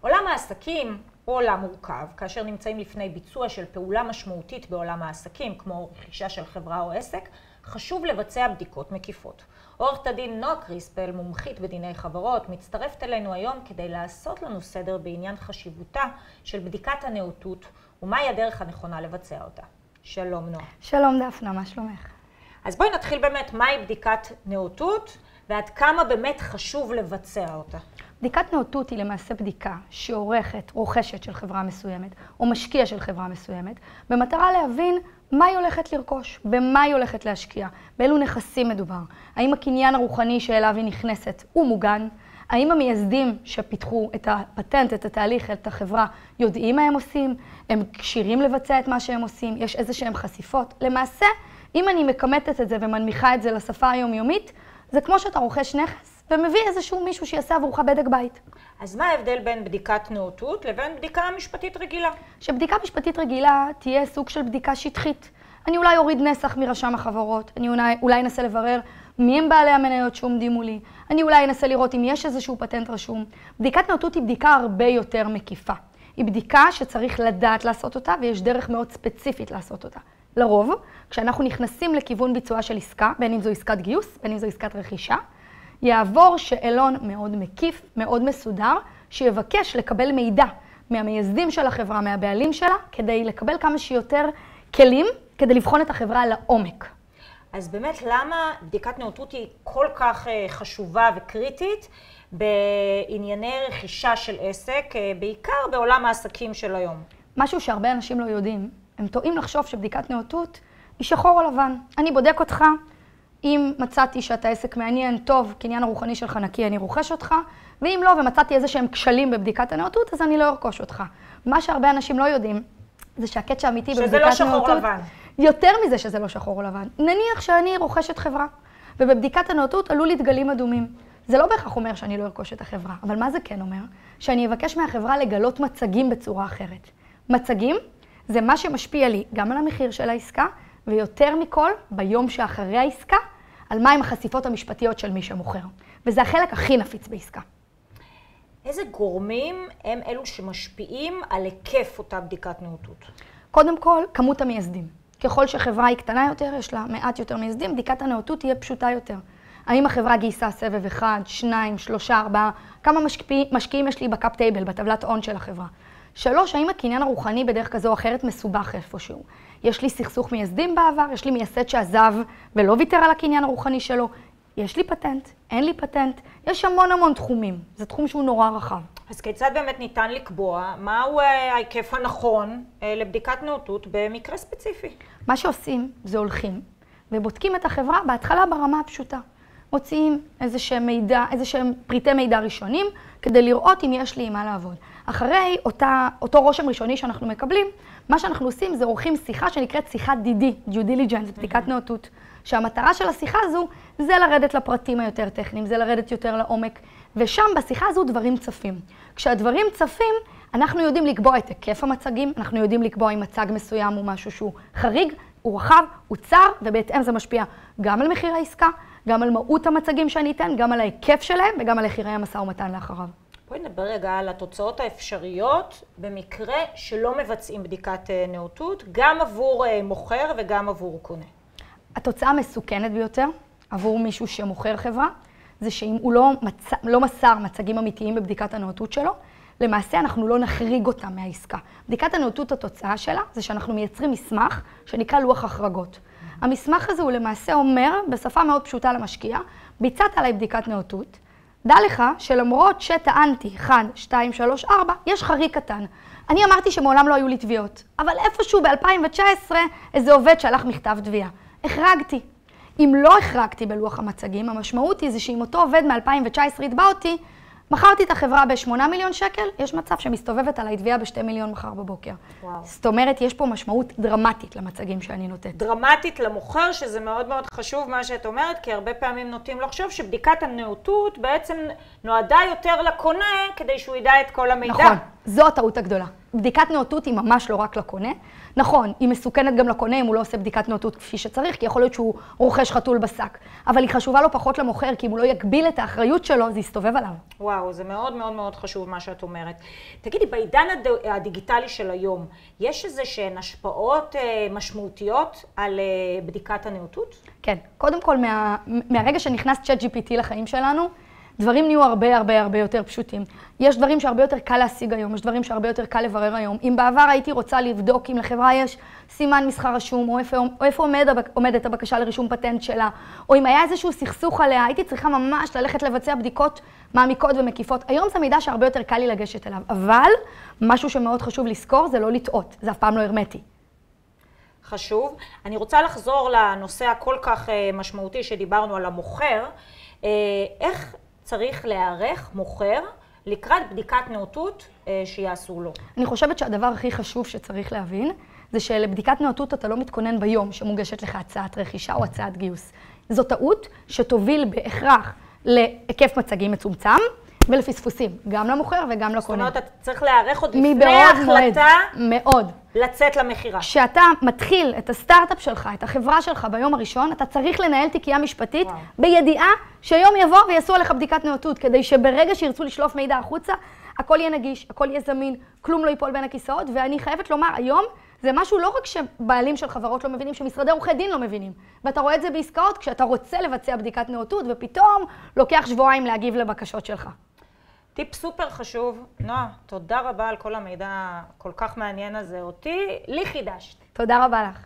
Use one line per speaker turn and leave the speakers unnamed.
עולם העסקים הוא עולם מורכב, כאשר נמצאים לפני ביצוע של פעולה משמעותית בעולם העסקים, כמו רכישה של חברה או עסק, חשוב לבצע בדיקות מקיפות. עורכת הדין נועה קריספל, מומחית בדיני חברות, מצטרפת אלינו היום כדי לעשות לנו סדר בעניין חשיבותה של בדיקת הנאותות ומהי הדרך הנכונה לבצע אותה. שלום נועה.
שלום דפנה, מה שלומך?
אז בואי נתחיל באמת מהי בדיקת נאותות ועד כמה באמת חשוב לבצע אותה.
בדיקת נאותות היא למעשה בדיקה רוכשת של חברה מסוימת או משקיע של חברה מסוימת, במטרה להבין מה היא הולכת לרכוש, במה היא הולכת להשקיע, באילו נכסים מדובר, האם הקניין הרוחני שאליו היא נכנסת הוא מוגן, האם המייסדים שפיתחו את הפטנט, את התהליך, את החברה, יודעים מה הם עושים, הם כשירים לבצע את מה שהם עושים, יש איזשהם חשיפות. למעשה, אם אני מקמטת את זה ומנמיכה את זה לשפה היומיומית, זה כמו שאתה רוכש נכס ומביא איזשהו מישהו שיעשה עבורך בדק בית.
אז מה ההבדל בין בדיקת נאותות לבין בדיקה משפטית רגילה?
שבדיקה משפטית רגילה תהיה סוג של בדיקה שטחית. אני אולי אוריד נסח מרשם החברות, אני אולי אנסה לברר מי הם בעלי המניות שעומדים מולי, אני אולי אנסה לראות אם יש איזשהו פטנט רשום. בדיקת נאותות היא בדיקה הרבה יותר מקיפה. היא בדיקה שצריך לדעת לעשות אותה ויש דרך מאוד ספציפית לעשות אותה. לרוב, כשאנחנו נכנסים לכיוון ביצוע של עסקה, בין אם זו עסקת גיוס, בין אם זו עסקת רכישה, יעבור שאלון מאוד מקיף, מאוד מסודר, שיבקש לקבל מידע מהמייסדים של החברה, מהבעלים שלה, כדי לקבל כמה שיותר כלים, כדי לבחון את החברה לעומק.
אז באמת, למה בדיקת נאותות היא כל כך חשובה וקריטית בענייני רכישה של עסק, בעיקר בעולם העסקים של היום?
משהו שהרבה אנשים לא יודעים, הם טועים לחשוב שבדיקת נאותות היא שחור או לבן. אני בודק אותך, אם מצאתי שאתה עסק מעניין, טוב, קניין הרוחני שלך נקי, אני רוכש אותך, ואם לא, ומצאתי איזה שהם כשלים בבדיקת הנאותות, אז אני לא ארכוש אותך. מה שהרבה אנשים לא יודעים, זה שהקטע האמיתי בבדיקת נאותות...
שזה לא שחור לבן.
יותר מזה שזה לא שחור או לבן. נניח שאני רוכשת חברה, ובבדיקת הנאותות עלו לי דגלים אדומים. זה לא בהכרח אומר שאני לא ארכוש את החברה, אבל מה זה כן אומר? שאני אבקש מהחברה לגלות מצגים בצורה אחרת. מצגים זה מה שמשפיע לי גם על המחיר של העסקה, ויותר מכל, ביום שאחרי העסקה, על מהם החשיפות המשפטיות של מי שמוכר. וזה החלק הכי נפיץ בעסקה.
איזה גורמים הם אלו שמשפיעים על היקף אותה בדיקת נאותות?
קודם כל, כמות המייסדים. ככל שחברה היא קטנה יותר, יש לה מעט יותר מייסדים, בדיקת הנאותות תהיה פשוטה יותר. האם החברה גייסה סבב 1, 2, 3, 4, כמה משקיעים יש לי בקאפ טייבל, בטבלת הון של החברה. 3, האם הקניין הרוחני בדרך כזו או אחרת מסובך איפשהו? יש לי סכסוך מייסדים בעבר, יש לי מייסד שעזב ולא ויתר על הקניין הרוחני שלו. יש לי פטנט, אין לי פטנט, יש המון תחומים. זה תחום שהוא נורא רחב.
אז כיצד באמת ניתן לקבוע מהו ההיקף הנכון לבדיקת נאותות במקרה ספציפי?
מה שעושים זה הולכים ובודקים את החברה בהתחלה ברמה הפשוטה. מוציאים איזשהם פריטי מידע ראשונים כדי לראות אם יש לי עם מה לעבוד. אחרי אותו רושם ראשוני שאנחנו מקבלים, מה שאנחנו עושים זה עורכים שיחה שנקראת שיחת DD, Due Diligence, בדיקת נאותות. שהמטרה של השיחה הזו זה לרדת לפרטים היותר טכניים, זה לרדת יותר לעומק, ושם בשיחה הזו דברים צפים. כשהדברים צפים, אנחנו יודעים לקבוע את היקף המצגים, אנחנו יודעים לקבוע אם מצג מסוים הוא משהו שהוא חריג, הוא רחב, הוא צר, ובהתאם זה משפיע גם על מחיר העסקה, גם על מהות המצגים שאני אתן, גם על ההיקף שלהם וגם על מחירי המשא ומתן לאחריו.
בואי נדבר רגע על התוצאות האפשריות במקרה שלא מבצעים בדיקת נאותות, גם עבור מוכר וגם עבור קונה.
התוצאה המסוכנת ביותר עבור מישהו שמוכר חברה, זה שאם הוא לא מסר מצגים אמיתיים בבדיקת הנאותות שלו, למעשה אנחנו לא נחריג אותם מהעסקה. בדיקת הנאותות, התוצאה שלה, זה שאנחנו מייצרים מסמך שנקרא לוח החרגות. המסמך הזה הוא למעשה אומר, בשפה מאוד פשוטה למשקיע, ביצעת עליי בדיקת נאותות, דע לך שלמרות שטענתי 1, 2, 3, 4, יש חריג קטן. אני אמרתי שמעולם לא היו לי תביעות, אבל איפשהו ב-2019 איזה עובד שלח מכתב תביעה. החרגתי. אם לא החרגתי בלוח המצגים, המשמעות היא זה שאם אותו עובד מ-2019 יתבע אותי, מכרתי את החברה ב8 מיליון שקל, יש מצב שמסתובבת עליי תביעה ב2 מיליון מחר בבוקר. וואו. זאת אומרת, יש פה משמעות דרמטית למצגים שאני נותנת.
דרמטית למוכר, שזה מאוד חשוב מה שאת אומרת, כי הרבה פעמים נוטים לחשוב שבדיקת הנאותות בעצם נועדה יותר לקונה כדי שהוא ידע את כל המידע.
נכון. זו הטעות הגדולה. בדיקת נאותות היא ממש לא רק לקונה. נכון, היא מסוכנת גם לקונה אם הוא לא עושה בדיקת נאותות כפי שצריך, כי יכול להיות שהוא רוכש חתול בשק. אבל היא חשובה לו פחות למוכר, כי אם הוא לא יגביל את האחריות שלו, זה יסתובב עליו.
וואו, זה מאוד מאוד מאוד חשוב מה שאת אומרת. תגידי, בעידן הדיגיטלי של היום, יש איזה שהן השפעות משמעותיות על בדיקת הנאותות?
כן, קודם כל, מהרגע שנכנס ChatGPT לחיים שלנו, דברים נהיו הרבה יותר פשוטים. יש דברים שהרבה יותר קל להשיג היום, יש דברים שהרבה יותר קל לברר היום. אם בעבר הייתי רוצה לבדוק אם לחברה יש סימן מסחר רשום, או איפה עומדת הבקשה לרישום פטנט שלה, או אם היה איזשהו סכסוך עליה, הייתי צריכה ממש ללכת לבצע בדיקות מעמיקות ומקיפות. היום זה מידע שהרבה יותר קל לי לגשת אליו, אבל משהו שמאוד חשוב לזכור זה לא לטעות, זה אף פעם לא הרמטי.
חשוב. אני רוצה לחזור לנושא הכל כך משמעותי שדיברנו על המוכר. איך צריך להיערך מוכר לקראת בדיקת נאותות שיעשו לו?
אני חושבת שהדבר הכי חשוב שצריך להבין, זה שלבדיקת נאותות אתה לא מתכונן ביום שמוגשת לך הצעת רכישה או הצעת גיוס. זו טעות שתוביל בהכרח להיקף מצגים מצומצם ולפספוסים, גם למוכר וגם לקונה.
זאת אומרת, אתה צריך להיערך עוד לפני ההחלטה
מאוד.
לצאת למכירה.
כשאתה מתחיל את הסטארט-אפ שלך, את החברה שלך ביום הראשון, אתה צריך לנהל תיקייה משפטית בידיעה שיום יבוא ויעשו עליך בדיקת נאותות, כדי שברגע שירצו לשלוף מידע החוצה, הכל יהיה נגיש, הכל יהיה זמין, כלום לא ייפול בין הכיסאות, ואני חייבת לומר, היום זה משהו לא רק שבעלים של חברות לא מבינים, שמשרדי עורכי דין לא מבינים. ואתה רואה את זה בעסקאות כשאתה רוצה לבצע בדיקת נאותות, ופתאום לוקח שבועיים להגיב לבקשות שלך.
טיפ סופר חשוב. נועה, תודה רבה על כל המידע כל כך מעניין הזה. לי חידשת.
תודה רבה לך.